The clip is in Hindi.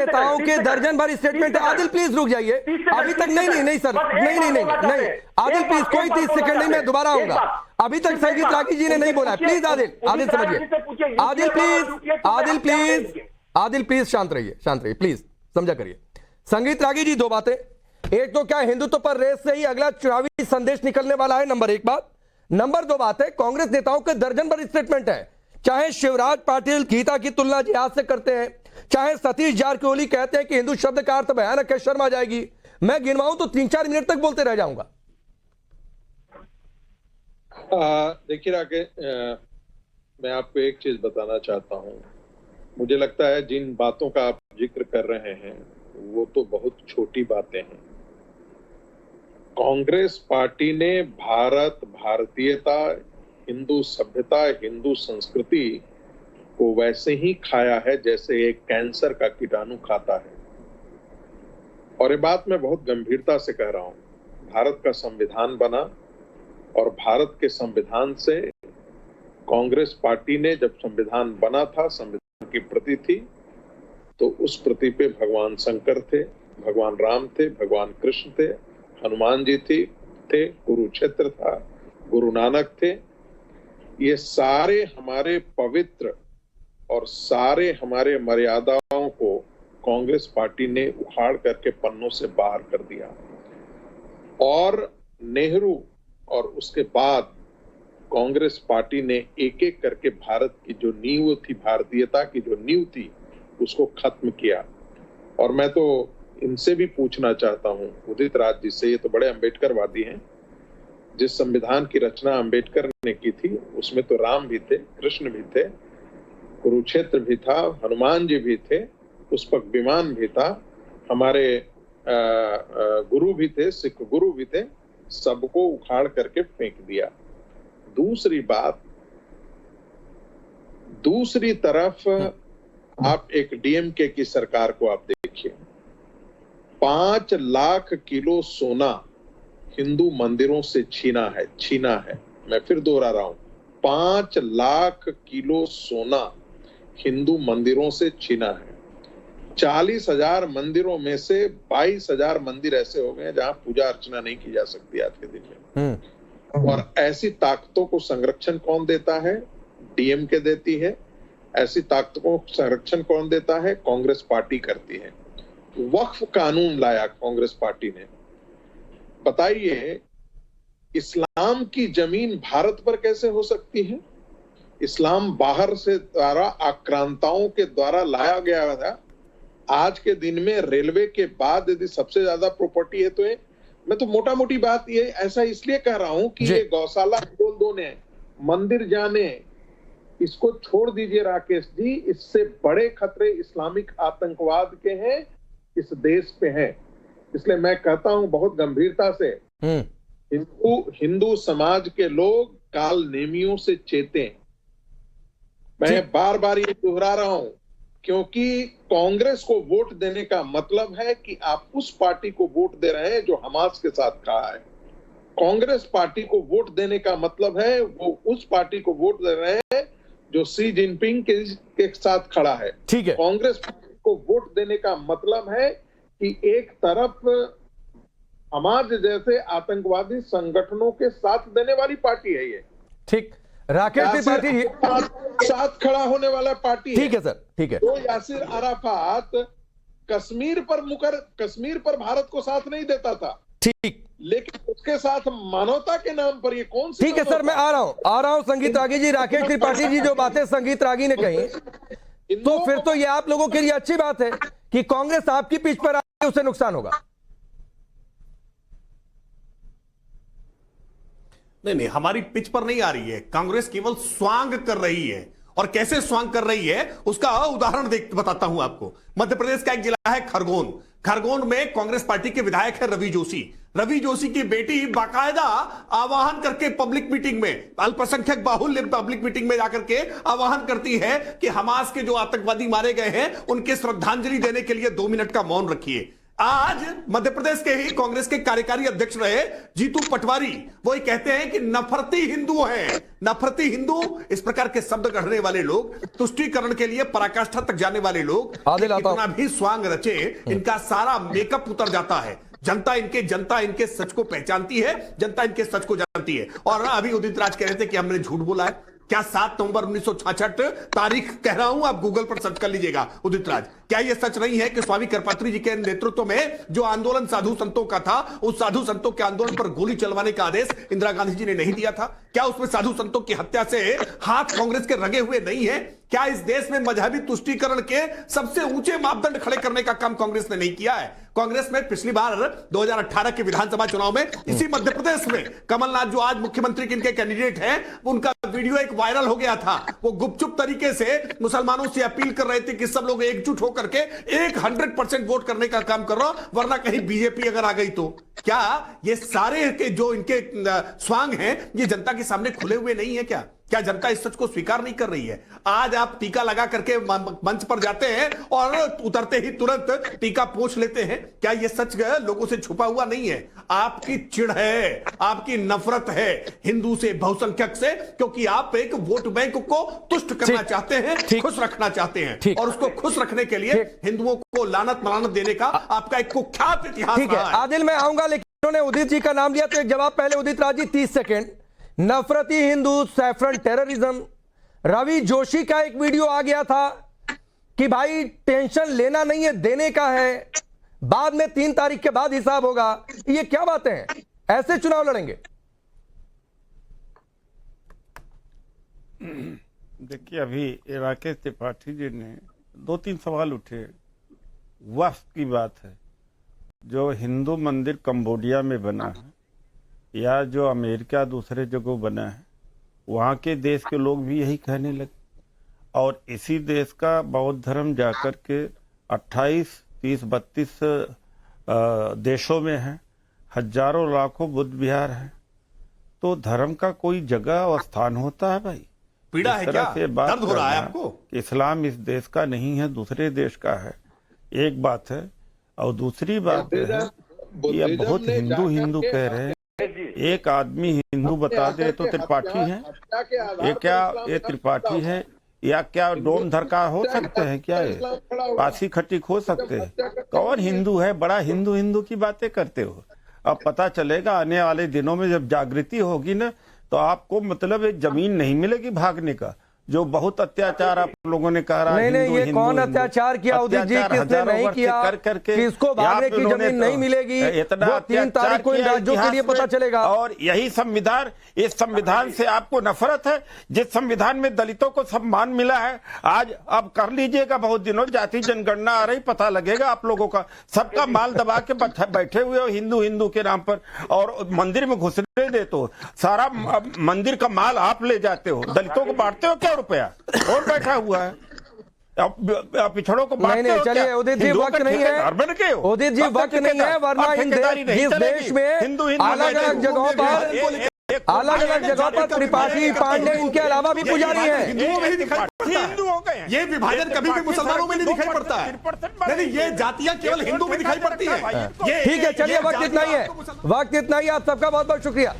नेताओं के दर्जन भर स्टेटमेंट है। आदिल प्लीज रुक जाइए, अभी तक नहीं सर, नहीं आदिल प्लीज, कोई 30 सेकंड नहीं, मैं दोबारा आऊंगा। अभी तक संगीत रागी जी ने नहीं बोला है, प्लीज आदिल समझिए, आदिल प्लीज शांत रहिए प्लीज, समझा करिए। संगीत रागी जी, दो बातें, एक तो क्या हिंदुत्व पर रेस से ही अगला चुनावी संदेश निकलने वाला है, नंबर एक बात। नंबर दो बात है, कांग्रेस नेताओं के दर्जन भर स्टेटमेंट है, चाहे शिवराज पाटिल गीता की तुलना जिहाद से करते हैं, चाहे सतीश जारकिहोली कहते हैं कि हिंदू शब्द का अर्थ भयानक है, शर्म आ जाएगी। मैं गिनवाऊं तो 3-4 मिनट तक बोलते रह जाऊंगा। देखिए राकेश, मैं आपको एक चीज बताना चाहता हूं। मुझे लगता है जिन बातों का आप जिक्र कर रहे हैं वो तो बहुत छोटी बातें हैं। कांग्रेस पार्टी ने भारत, भारतीयता, हिंदू सभ्यता, हिंदू संस्कृति को वैसे ही खाया है जैसे एक कैंसर का कीटाणु खाता है। और ये बात मैं बहुत गंभीरता से कह रहा हूं। भारत का संविधान बना और भारत के संविधान से कांग्रेस पार्टी ने, जब संविधान बना था, संविधान की प्रति थी, तो उस प्रति पे भगवान शंकर थे, भगवान राम थे, भगवान कृष्ण थे, हनुमान जी थे, कुरुक्षेत्र था, गुरु नानक थे। ये सारे हमारे पवित्र और सारे हमारे मर्यादाओं को कांग्रेस पार्टी ने उखाड़ करके पन्नों से बाहर कर दिया। और नेहरू और उसके बाद कांग्रेस पार्टी ने एक एक करके भारत की जो नींव थी, भारतीयता की जो नींव थी, उसको खत्म किया। और मैं तो इनसे भी पूछना चाहता हूं, उदित राज जी से, ये तो बड़े अम्बेडकरवादी हैं। जिस संविधान की रचना अम्बेडकर ने की थी उसमें तो राम भी थे, कृष्ण भी थे, कुरुक्षेत्र भी था, हनुमान जी भी थे, पुष्पक विमान भी था, हमारे गुरु भी थे, सिख गुरु भी थे, सबको उखाड़ करके फेंक दिया। दूसरी बात, दूसरी तरफ आप एक डीएमके की सरकार को आप देखिए, 5 लाख किलो सोना हिंदू मंदिरों से छीना है। मैं फिर दोहरा रहा हूं, 5 लाख किलो सोना हिंदू मंदिरों से छीना है। 40,000 मंदिरों में से 22,000 मंदिर ऐसे हो गए जहां पूजा अर्चना नहीं की जा सकती आज के दिन में। और ऐसी ताकतों को संरक्षण कौन देता है? डीएमके देती है। ऐसी ताकतों को संरक्षण कौन देता है? कांग्रेस पार्टी करती है। वक्फ कानून लाया कांग्रेस पार्टी ने। बताइए, इस्लाम की जमीन भारत पर कैसे हो सकती है? इस्लाम बाहर से द्वारा आक्रांताओं के द्वारा लाया गया था। आज के दिन में रेलवे के बाद यदि सबसे ज्यादा प्रॉपर्टी है तो ये, मैं तो मोटा मोटी बात ये ऐसा इसलिए कह रहा हूं कि ये गौशाला खोल दो ने, मंदिर जाने, इसको छोड़ दीजिए राकेश जी। इससे बड़े खतरे इस्लामिक आतंकवाद के हैं, इस देश पे हैं। इसलिए मैं कहता हूं बहुत गंभीरता से, हिंदू समाज के लोग काल नेमियों से चेतें। मैं बार बार ये दोहरा रहा हूं क्योंकि कांग्रेस को वोट देने का मतलब है कि आप उस पार्टी को वोट दे रहे हैं जो हमास के साथ खड़ा है। कांग्रेस पार्टी को वोट देने का मतलब है वो उस पार्टी को वोट दे रहे हैं जो शी जिनपिंग के साथ खड़ा है। ठीक है। कांग्रेस पार्टी को वोट देने का मतलब है कि एक तरफ हमास जैसे आतंकवादी संगठनों के साथ देने वाली पार्टी है ये। ठीक, राकेश त्रिपाठी साथ खड़ा होने वाला पार्टी ठीक है सर, ठीक है। तो यासिर अराफात कश्मीर पर भारत को साथ नहीं देता था, ठीक, लेकिन उसके साथ मानवता के नाम पर ये कौन सी? ठीक है सर, मैं आ रहा हूं संगीत रागी जी। राकेश त्रिपाठी जी जो बातें संगीत रागी ने कही, तो फिर तो ये आप लोगों के लिए अच्छी बात है कि कांग्रेस आपकी पिच पर आए, उससे नुकसान होगा। नहीं, हमारी पिच पर नहीं आ रही है। कांग्रेस केवल स्वांग कर रही है, और कैसे स्वांग कर रही है उसका उदाहरण बताता हूं आपको। मध्य प्रदेश का एक जिला है खरगोन में कांग्रेस पार्टी के विधायक है रवि जोशी की बेटी बाकायदा आह्वान करके पब्लिक मीटिंग में, अल्पसंख्यक बाहुल्य पब्लिक मीटिंग में जाकर के आह्वान करती है कि हमास के जो आतंकवादी मारे गए हैं उनके श्रद्धांजलि देने के लिए 2 मिनट का मौन रखिए। आज मध्य प्रदेश के ही कांग्रेस के कार्यकारी अध्यक्ष रहे जीतू पटवारी वही कहते हैं कि नफरती हिंदू हैं, नफरती हिंदू, इस प्रकार के शब्द गढ़ने वाले लोग, तुष्टीकरण के लिए पराकाष्ठा तक जाने वाले लोग, कितना भी स्वांग रचे इनका सारा मेकअप उतर जाता है। जनता इनके सच को पहचानती है, जनता इनके सच को जानती है। और अभी उदित राज कह रहे थे कि हमने झूठ बोला है। क्या 7 नवंबर 1966 तारीख कह रहा हूं, आप गूगल पर सर्च कर लीजिएगा उदित राज। क्या यह सच नहीं है कि स्वामी कृपात्री जी के नेतृत्व में जो आंदोलन साधु संतों का था, उस साधु संतों के आंदोलन पर गोली चलवाने का आदेश इंदिरा गांधी जी ने नहीं दिया था? क्या उसमें साधु संतों की हत्या से हाथ कांग्रेस के रगे हुए नहीं है? क्या इस देश में मजहबी तुष्टीकरण के सबसे ऊंचे मापदंड खड़े करने का काम कांग्रेस ने नहीं किया है? कांग्रेस में पिछली बार 2018 के विधानसभा चुनाव में इसी मध्य प्रदेश में कमलनाथ, जो आज मुख्यमंत्री के इनके कैंडिडेट हैं, उनका वीडियो एक वायरल हो गया था। वो गुपचुप तरीके से मुसलमानों से अपील कर रहे थे कि सब लोग एकजुट होकर के 100% वोट करने का काम कर रहा, वरना कहीं बीजेपी अगर आ गई तो। क्या ये सारे के जो इनके स्वांग हैं ये जनता के सामने खुले हुए नहीं है? क्या जनता इस सच को स्वीकार नहीं कर रही है? आज आप टीका लगा करके मंच पर जाते हैं और उतरते ही तुरंत टीका पोंछ लेते हैं। क्या यह सच लोगों से छुपा हुआ नहीं है? आपकी चिढ़ है, आपकी नफरत है हिंदू से, बहुसंख्यक से, क्योंकि आप एक वोट बैंक को तुष्ट करना चाहते हैं, खुश रखना चाहते हैं, और उसको खुश रखने के लिए हिंदुओं को लानत मलानत देने का आपका एक कुख्यात इतिहास रहा है। आदिल, मैं आऊंगा, लेकिन उन्होंने उदित जी का नाम लिया तो एक जवाब पहले उदित राज जी 30 सेकेंड। नफरती हिंदू, सैफरन टेररिज्म, रवि जोशी का एक वीडियो आ गया था कि भाई टेंशन लेना नहीं है, देने का है, बाद में 3 तारीख के बाद हिसाब होगा। ये क्या बातें हैं? ऐसे चुनाव लड़ेंगे? देखिए, अभी राकेश त्रिपाठी जी ने 2-3 सवाल उठे। वक्फ की बात है, जो हिंदू मंदिर कंबोडिया में बना है या जो अमेरिका दूसरे जगह बना है, वहाँ के देश के लोग भी यही कहने लगे। और इसी देश का बौद्ध धर्म जाकर के 28, 30, 32 देशों में है, हजारों लाखों बुद्ध विहार हैं। तो धर्म का कोई जगह और स्थान होता है भाई? पीड़ा है क्या? दर्द हो रहा है आपको? इस्लाम इस देश का नहीं है, दूसरे देश का है, एक बात है। और दूसरी बात है कि अब बहुत हिंदू हिंदू कह रहे हैं। एक आदमी हिंदू बता दे तो त्रिपाठी है? ये क्या ये त्रिपाठी है या क्या डोम धरका हो सकते हैं? क्या ये पासी खटीक हो सकते हैं? कौन हिंदू है? बड़ा हिंदू हिंदू की बातें करते हो। अब पता चलेगा आने वाले दिनों में, जब जागृति होगी ना, तो आपको मतलब एक जमीन नहीं मिलेगी भागने का। जो बहुत अत्याचार आप लोगों ने कहा, नहीं, ये कौन अत्याचार किया उदित जी? किसने नहीं किया? किसको भागने की जमीन नहीं मिलेगी? वो 3 तारीख को इन राज्यों के लिए पता चलेगा। और यही संविधान, इस संविधान से आपको नफरत है, जिस संविधान में दलितों को सम्मान मिला है। आज अब कर लीजिएगा, बहुत दिनों जाति जनगणना आ रही, पता लगेगा आप लोगों का। सबका माल दबा के बैठे हुए हो हिंदू हिंदू के नाम पर, और मंदिर में घुसने देते हो। सारा मंदिर का माल आप ले जाते हो, दलितों को बांटते हो क्या रुपया? और बैठा हुआ है, पिछड़ों को नहीं, चलिए उदित जी, वक्त नहीं है उदित जी, वक्त नहीं है, वरना इस देश में अलग अलग जगहों पर त्रिपाठी, पांडे, इनके अलावा भी पुजारी हैं। हिंदुओं में ही दिखाई पड़ता है। ये विभाजन कभी भी मुसलमानों में नहीं दिखाई पड़ता है। नहीं, ये जातियां केवल हिंदू में दिखाई पड़ती है। ठीक है, चलिए, वक्त इतना ही है, आप सबका बहुत बहुत शुक्रिया।